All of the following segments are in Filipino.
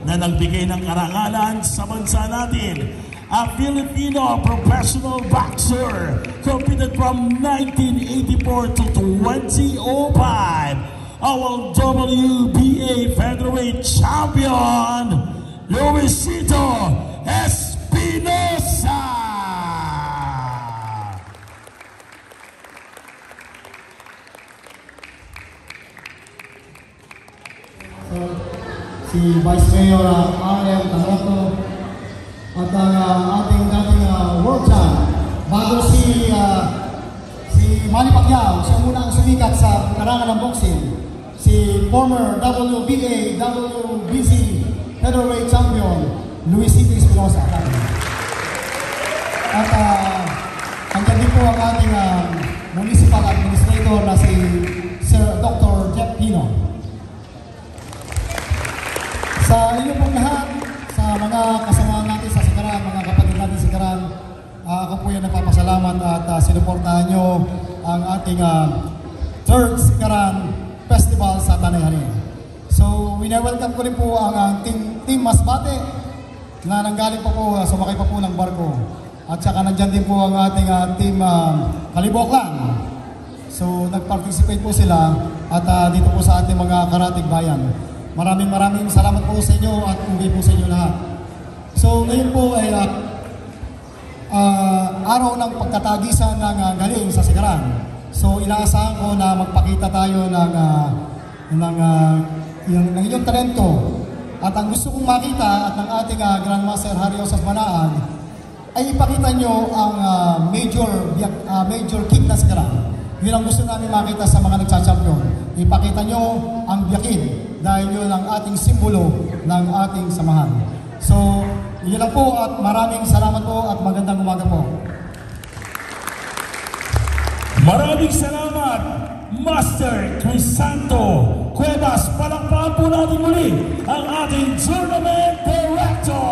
na nagbigay ng karangalan sa bansa natin. A Filipino professional boxer competed from 1984 to 2005. Our WBA featherweight champion, Luisito Espinosa. Si Vice Mayor R.M. Tangato at ang ating dating world champ bago si Manny Pacquiao, siya muna ang sumikat sa karangan ng boxing, si former WBA, WBC featherweight champion Luisito Espinosa. At hanggang din po ang ating municipal administrator na si Sir Dr. Jeff Pino. Sa inyo pong lahat, sa mga kasama natin sa Sikaran, mga kapatid natin sa Sikaran, ako po yung nagpapasalamat at sinuportahan nyo ang ating third Sikaran Festival sa Tanay Hari. So, wina-welcome ko rin po ang Team Masbate na nanggaling pa po, sumakay pa po ng barko. At saka nandyan din po ang ating Team Kaliboklan. So, nag-participate po sila at dito po sa ating mga karatig bayan. Maraming salamat po sa inyo at ugay po sa inyo lahat. So ngayon po ay araw ng pagkatagisan ng galing sa Sikaran. So inaasahan ko na magpakita tayo ng inyong talento. At ang gusto kong makita at ng ating Grandmaster Harry Osas Manaan ay ipakita nyo ang major kick na Sikaran. Yun ang gusto namin makita sa mga nagsa-champion. Ipakita nyo ang biyakin dahil yun ang ating simbolo ng ating samahan. So, yun lang po at maraming salamat po at magandang umaga po. Maraming salamat, Master Crisanto Cuevas. Palakpakan po natin muli ang ating Tournament Director.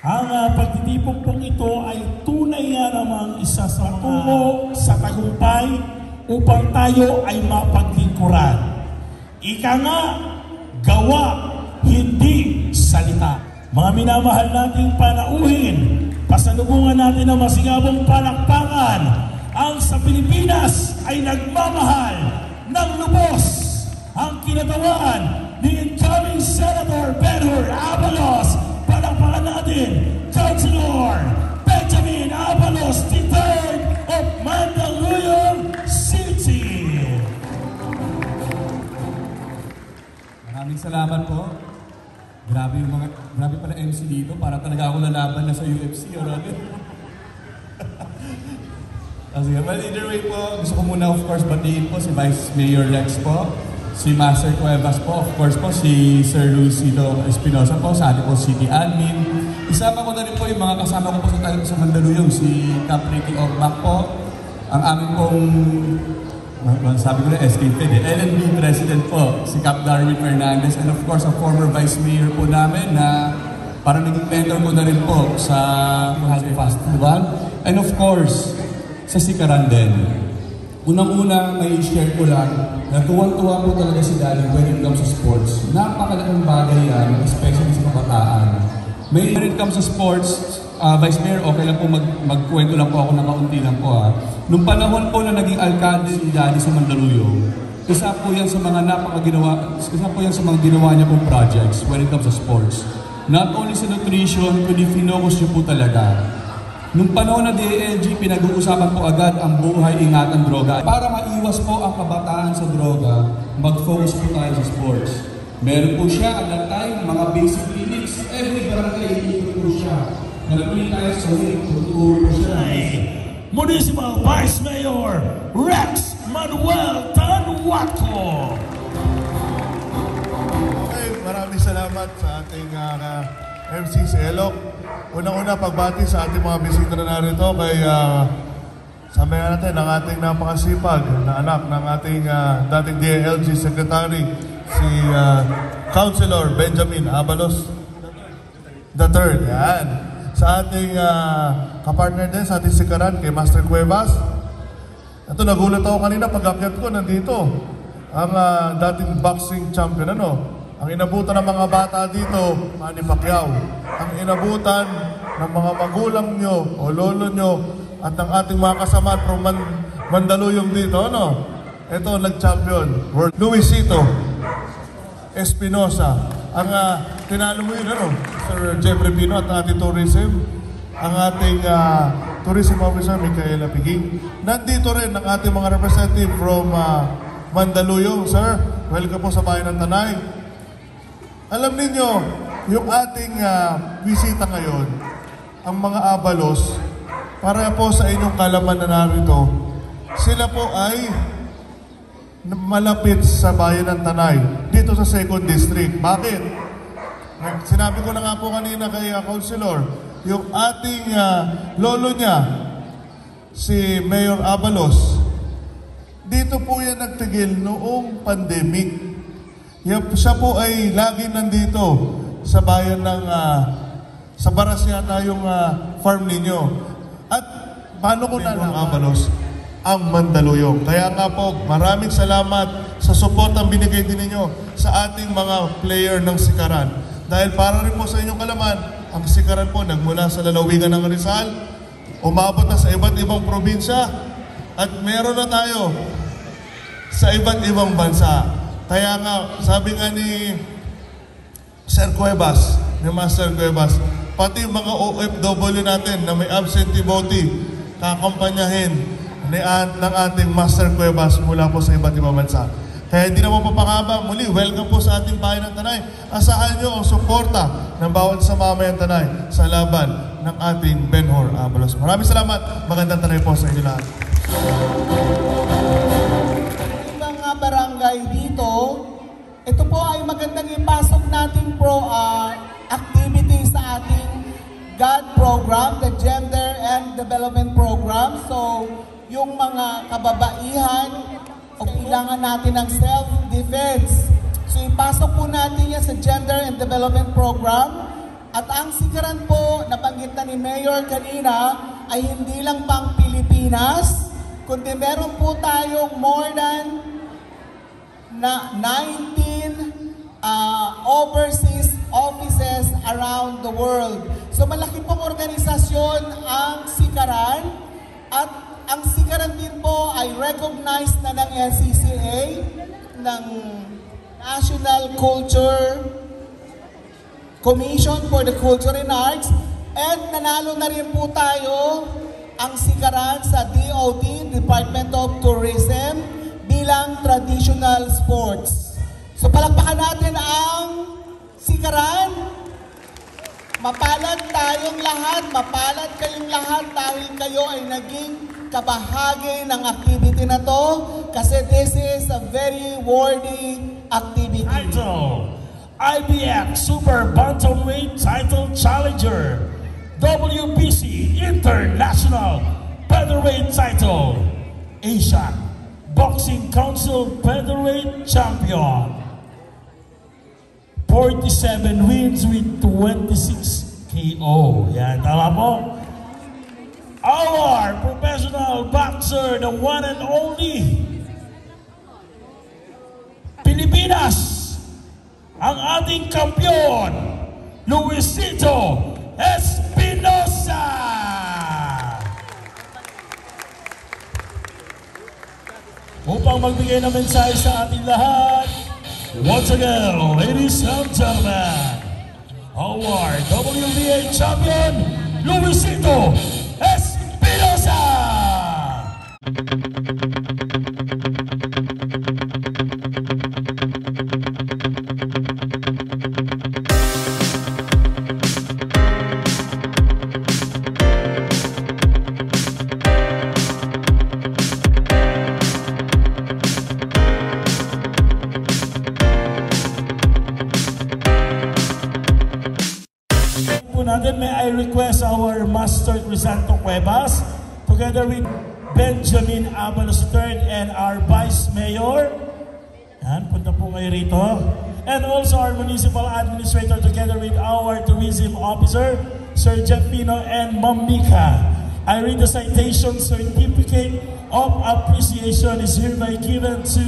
Ang pagtitipong pong ito ay tunay nga namang isa sa tungo sa tagumpay upang tayo ay mapaglingkuran. Ika nga, gawa, hindi salita. Mga minamahal nating panauhin, pasalubungan natin ang masigabong palakpakan. Ang sa Pilipinas ay nagmamahal ng lubos ang kinatawaan ni incoming Senator Ben-Hur Abalos. Palakpakan natin, Councilor Benjamin Abalos III of Mandaluyong City. Maraming salamat po. Grabe pala MC dito. Para talaga ako lalaban na sa UFC. Sige, well, either way po, gusto ko muna of course batiin po si Vice Mayor Lex po, si Master Cuevas po, of course po si Sir Luisito Espinosa po, sa ating po City Admin. Isama ko na rin po yung mga kasama ko po sa Mandaluyong, si Cap Ricky Ogbak po, ang aming pong, sabi ko na SK Fed, LNB President po, si Cap Darwin Fernandez, and of course ang former Vice Mayor po namin na parang naging mentor ko na rin po sa Festival. And of course, sa Sikaran din. Unang-una, may share ko lang na tuwang-tuwa po talaga si Daddy when it comes to sports. Napakalaking bagay yan, especially sa kabataan. When it comes to sports, Vice Mayor, okay lang po magkwento lang po ako ng kaunti lang po ha. Nung panahon po na naging alkalde si Daddy sa Mandaluyong, isa po yan sa mga ginawa niya pong projects when it comes to sports. Not only sa nutrition, kundi finocus niyo po talaga. Nung panahon na DLG, pinag-uusapan po agad ang buhay, ingatan, droga. Para maiwas po ang kabataan sa droga, mag-focus po tayo sa sports. Meron po siya at that time, mga basic clinics, every barangay, ikot po siya. Nagpili tayo sa week, tuturo po siya. Municipal Vice Mayor Rex Manuel Tanwaco. Okay, maraming salamat sa ating MC si Elok. Unang-una, pagbati sa ating mga bisita na narito kay sabayan natin ang ating napakasipag na anak ng ating dating DLG Secretary, si Councilor Benjamin Abalos III. Yan. Sa ating kapartner din, sa ating Sikaran, kay Master Cuevas. Ito, nagulat ako kanina pag-akyat ko, nandito ang dating boxing champion, Ang inabutan ng mga bata dito, Manny Pacquiao. Ang inabutan ng mga magulang nyo o lolo nyo at ng ating mga kasama from Mandaluyong dito, ano? Ito, nag-champion. World Luisito Espinosa. Ang tinalo mo yun, ano? Sir Jeffrey Pino at ating tourism. Ang ating tourism officer, Micaela Piging. Nandito rin ang ating mga representative from Mandaluyong. Sir, welcome po sa bayan ng Tanay. Alam ninyo, yung ating bisita ngayon, ang mga Abalos, para po sa inyong kalaman na narito, sila po ay malapit sa bayan ng Tanay, dito sa 2nd District. Bakit? Sinabi ko na nga po kanina kay Councilor, yung ating lolo niya, si Mayor Abalos, dito po yan nagtigil noong pandemic. Siya po ay lagi nandito sa bayan ng, sa Baras yata yung farm ninyo. At paano ko na lang Abalos? Ang Mandaluyong. Kaya nga po, maraming salamat sa support ang binigay din ninyo sa ating mga player ng Sikaran. Dahil para rin po sa inyong kalaman, ang Sikaran po nagmula sa lalawigan ng Rizal, umabot na sa iba't ibang probinsya, at meron na tayo sa iba't ibang bansa. Kaya nga, sabi nga ni Sir Cuevas, ni Master Cuevas, pati mga OFW natin na may absentee votee, kakampanyahin ng ating Master Cuevas mula po sa iba't ibang bansa. Kaya hindi na mo papakaba. Muli, welcome po sa ating bayan ng Tanay. Asahan nyo ang suporta ng bawat sa mamayan Tanay sa laban ng ating Ben-Hur Abalos. Maraming salamat. Magandang Tanay po sa inyo lahat. Mga barangay dito, ito po ay magandang ipasok nating activity sa ating GOD program, the Gender and Development Program. So, yung mga kababaihan, o kailangan natin ng self-defense. So, ipasok po natin yan sa Gender and Development Program. At ang Sikaran po, nabanggit na ni Mayor kanina, ay hindi lang pang Pilipinas, kundi meron po tayong more than 19 overseas offices around the world. So malaki pong organisasyon ang Sikaran, at ang Sikaran din po ay recognized na ng NCCA, ng National Culture Commission for the Culture and Arts, and nanalo na rin po tayo ang Sikaran sa DOT, Department of Tourism, bilang traditional sports. So palakpakan natin ang Sikaran. Mapalad tayong lahat, mapalad kayong lahat dahil kayo ay naging kabahagi ng activity na to, kasi this is a very worthy activity. Title, IBF Super Bantamweight Title Challenger, WBC International Featherweight Title, Asia Boxing Council Featherweight Champion. 47 wins with 26 KO. Yan, tama po. Our professional boxer, the one and only Pilipinas, ang ating kampiyon, Luisito Espinosa. Upang magbigay ng mensahe sa ating lahat, once again, ladies and gentlemen, our WBA champion, Luisito Espinosa! May I request our Master Crisanto Cuevas, together with Benjamin Abalos III and our Vice Mayor. Yan, punta po kayo rito. And also our Municipal Administrator, together with our Tourism Officer, Sir Jeff Pino and Ma'am Mika. I read the citation: certificate of appreciation is hereby given to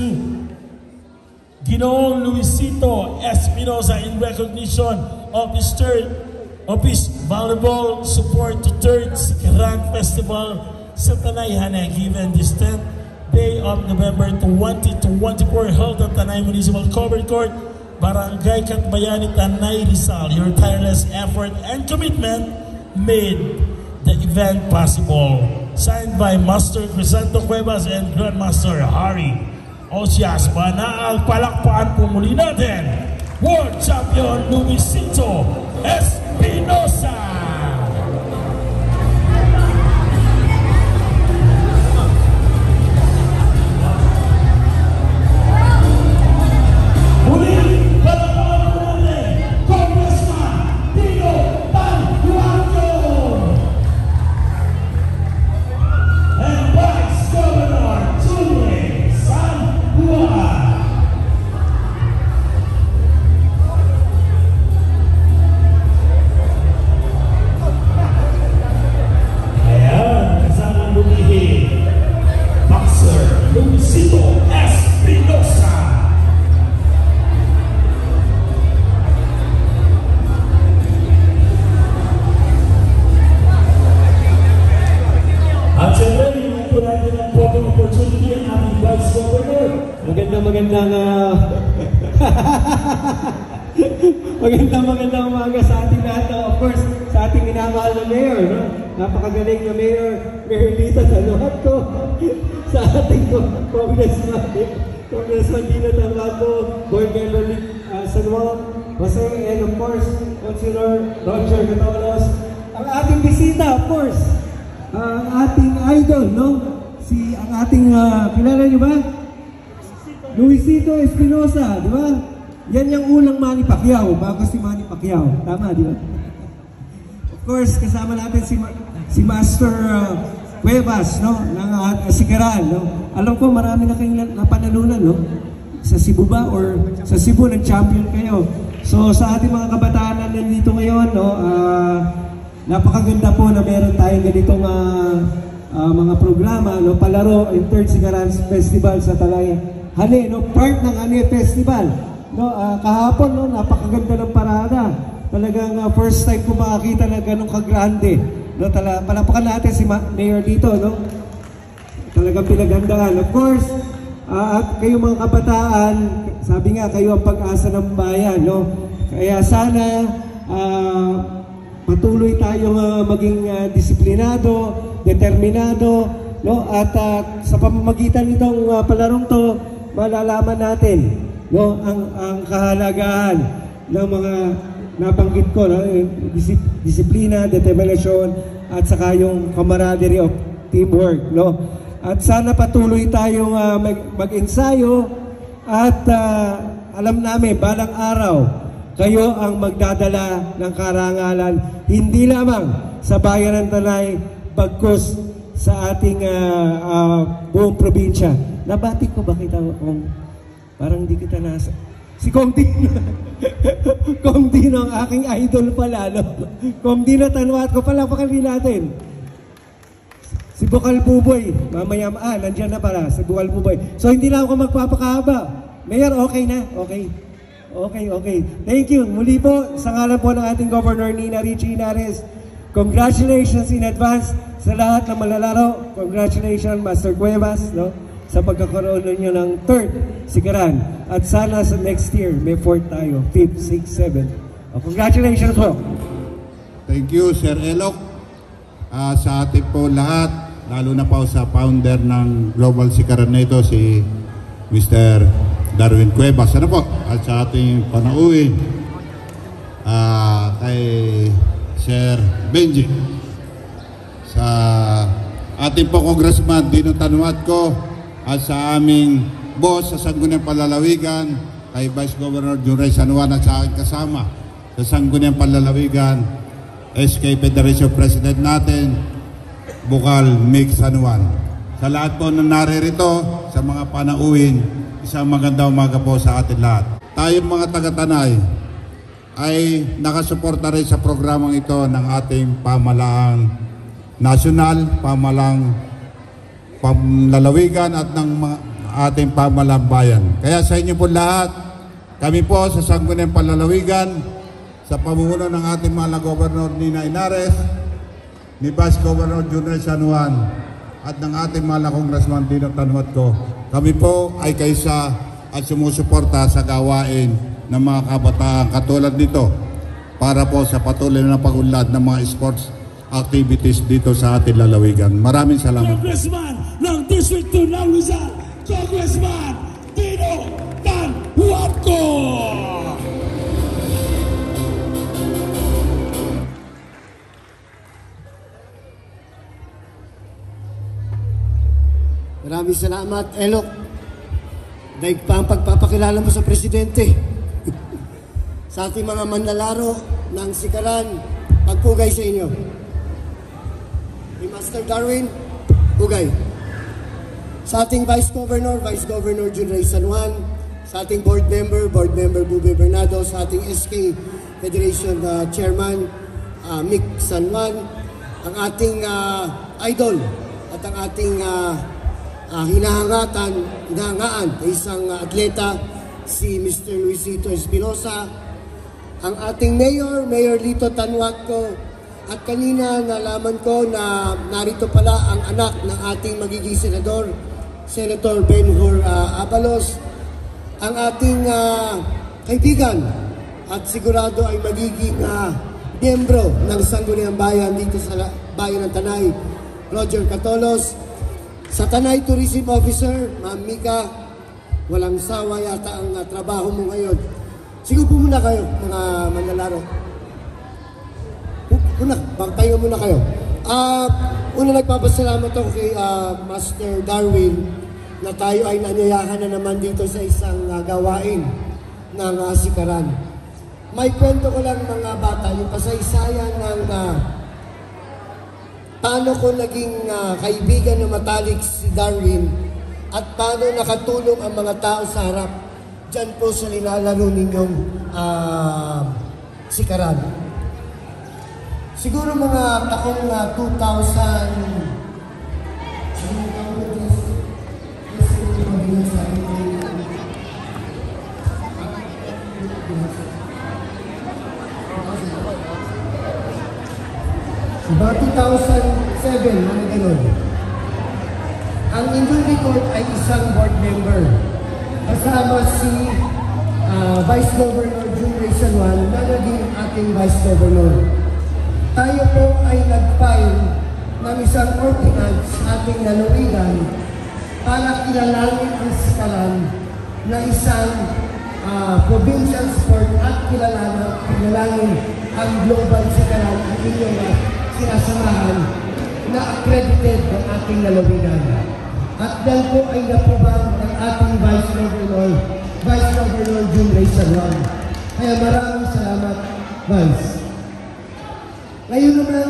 Ginoong Luisito Espinosa in recognition of his valuable support to 3rd Sikarang Festival sa Tanay Hanay, given this 10th day of November 2024, held at Tanay Municipal Covered Court, Barangay Katbayani, Tanay Rizal. Your tireless effort and commitment made the event possible. Signed by Master Crisanto Cuevas and Grandmaster Harry Osias. Manaal, palakpakan po muli natin World Champion Luisito Espinosa. Magandang umaga sa ating lahat. Of course, sa ating minamahal na mayor, no? Napakagaling na mayor, Mayor Lita Tanwato, sa ating Congressman Dino Tanwato, Board Member San Juan Jose, and of course, Councilor Roger Catolos. Ang ating bisita, of course, ang ating idol, no? Ang ating, kilala niyo ba? Luisito Espinosa, di ba? Yan yung unang Manny Pacquiao, bago si Manny Pacquiao. Tama, di ba? Of course, kasama natin si Master Cuevas, no? Ng Sigaran, no? Alam ko, marami na kayong napanalunan, no? Sa Cebu ba? Or sa Cebu, nag-champion kayo. So, sa ating mga kabataan na nandito ngayon, no? Napakaganda po na meron tayong ganitong mga programa, no? Palaro in 3rd Sigaran Festival sa Talay Hane, no? Part ng Hane Festival. No, kahapon, no, napakaganda ng parada. Talagang first time ko makakita na ganun kagrande. No, palapakan natin si Mayor dito, no? Talagang pinagandaan. Of course, at kayo mga kabataan, sabi nga, kayo ang pag-asa ng bayan, no? Kaya sana patuloy tayong maging disiplinado, determinado, no? At sa pamamagitan nitong palarong to, malalaman natin, no, ang kahalagahan ng mga nabanggit ko, no, disiplina, determinasyon, at saka yung camaraderie of teamwork, no. At sana patuloy tayong mag-ensayo at alam namin, balang araw, kayo ang magdadala ng karangalan, hindi lamang sa bayan ng Tanay, bagkus sa ating buong probinsya. Nabati ko ba kita kung parang di kita nasa... Si Kong Dino. Kong Dino ang aking idol pala, no? Kong Dino Tanwat ko pala, pakalin natin. Si Bukal Buboy. Mamaya, nandiyan na pala, si Bukal Buboy. So, hindi lang ako magpapakahaba. Mayor, okay na? Okay. Okay. Thank you. Muli po, sa ngalan po ng ating Governor Nina Richie Inares, congratulations in advance sa lahat ng malalaro. Congratulations, Master Cuevas, no? Sa pagkakaroon ninyo ng 3rd Sigaran. At sana sa next year, may 4th tayo. 5th, 6th, 7th. Congratulations po. Thank you, Sir Elok. Sa ating po lahat, lalo na po sa founder ng Global Sigaran na ito, si Mr. Darwin Cuevas. Ano po? At sa ating panauhin, kay Sir Benji. Sa ating po Congressman Dino Tanwatco, at sa aming boss sa Sangguniang Palalawigan, kay Vice Governor Junray San Juan, at sa aking kasama sa Sangguniang Palalawigan, SK Federation President natin, Bukal Mick San Juan. Sa lahat po na naririto, sa mga panauhin, isang magandang umaga po sa atin lahat. Tayong mga taga-Tanay ay nakasuporta rin sa programang ito ng ating pamahalaang nasyonal, pamahalaang panlalawigan at ng ating pamalambayan. Kaya sa inyo po lahat, kami po sa Sangguniang Palalawigan, sa pamumuno ng ating mahal na Gobernador Nina Inares, ni Vice Governor Junior San Juan, at ng ating mahal na Congressman Dino Tanhuatco, kami po ay kaisa at sumusuporta sa gawain ng mga kabataan katulad nito para po sa patuloy na pag-unlad ng mga sports activities dito sa ating lalawigan. Maraming salamat. Congressman ng District 2 ng Rizal, Congressman Dino Tanhuatco. Maraming salamat, Elok. Dahil pa ang pagpapakilala mo sa Presidente. Sa ating mga manlalaro ng Sikaran, pagpugay sa inyo. Ni Master Darwin, pugay. Sa ating Vice Governor Jun Ray San Juan, sa ating Board Member Bube Bernardo, sa ating SK Federation Chairman Mick San Juan, ang ating idol at ang ating hinahangaan isang atleta, si Mr. Luisito Espinosa, ang ating Mayor Lito Tanhuatco, at kanina nalaman ko na narito pala ang anak ng ating magiging senador, Senator Ben-Hur Abalos, ang ating kaibigan at sigurado ay magiging miyembro ng Sangguniang Bayan dito sa Bayan ng Tanay, Roger Catolos, sa Tanay Tourism Officer, Ma'am Mika, walang sawa yata ang trabaho mo ngayon. Sigo po muna kayo, mga manlalaro. Tayo muna kayo. Una nagpapasalamat ako kay Master Darwin na tayo ay nanyayahan na naman dito sa isang gawain ng Sikaran. May kwento ko lang mga bata, yung pasaysayan ng paano ko naging kaibigan ng matalik si Darwin at paano nakatulong ang mga tao sa harap dyan po sa nilalaro ninyong Sikaran. Siguro mga taong 2000 Diba 2007, mga ganun. Ang inyong record ay isang board member. Kasama si Vice Governor Jun Ray San Juan na naging ating Vice Governor. Tayo po ay nag-file ng isang ordinance sa ating lalawigan para kilalanin ang Sikaran na isang provincial sport at kilalanin ang global Sikaran ang inyong sinasamahan na accredited ng ating lalawigan. At dahil po ay napubang ng ating Vice Governor Jun Ray San Juan. Kaya maraming salamat, Vice. Ngayon naman,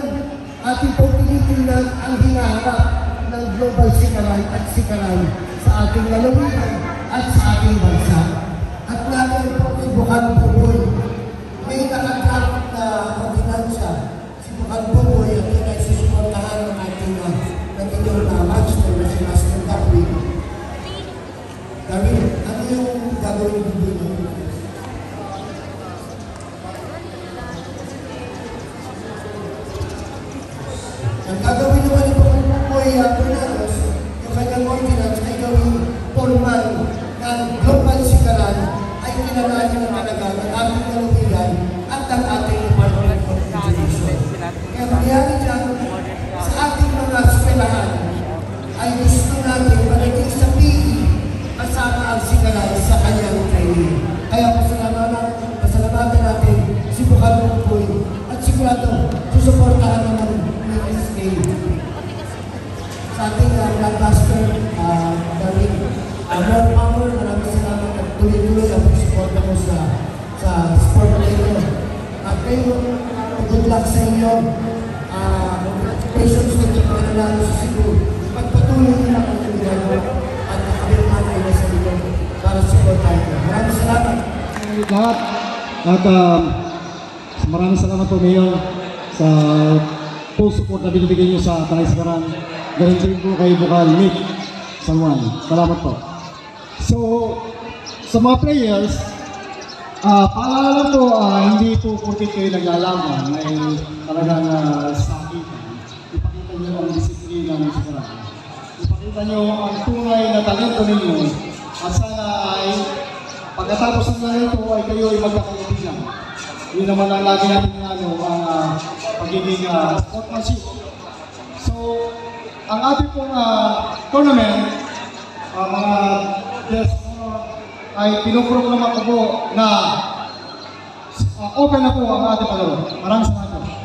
ating po tinitingnan ang hinaharap ng global Sikaran at Sikaran sa ating lalawigan at sa ating bansa. At namin po si Bukal Buboy, may nakadraft na ordinansya. Si Bukal Buboy at yun ay susuportahan ng ating inyong master na si Master Darwin. Darwin, ano yung gagawin Buboy na? Ang gagawin naman ni Bukal Buboy Bernardo, yung kanyang ordinance ay gawing formal ng global Sikaran ay kinalanin ng talaga ng ating lalawigan at ng ating Department of Education. Kaya mangyari dyan, sa ating mga eskwelahan ay gusto natin malaging sa PE kasama ang Sikaran sa kanyang training. Kaya pasalamatan natin si Bukal Buboy at sigurado susuportahan naman ng SK sa ating Grandmaster Darwin. More power, maraming salamat at tuloy-tuloy ang pagsuporta mo sa sport na ito. At kayo, good luck sa inyo. Congratulations na ito mga nanalo sa Cebu. Pagpatuloy nila ang ginagawa at nakabirman ay nasa dito para supportahan ko. Maraming salamat. Lahat. At maraming salamat po, Mayor, sa full support na binibigay niyo sa Tanay Sikaran. Ganun din po kay Bukal Mick San Juan. Salamat po. So, sa mga players, paalala lang po, hindi po porket kayo naglalaban ay talagang sakitan. Ipakita nyo ang disiplina ng sigaran. Ipakita nyo ang tunay na talento ninyo at sana ay pagkatapos ng ganito ay kayo ay magkakaibigan. Yun naman ang lagi natin ang pagiging sportsmanship. So, ang ating pong tournament, mga guests ay pinuproklama ko po na open na po ang ating palaro. Maraming salamat po.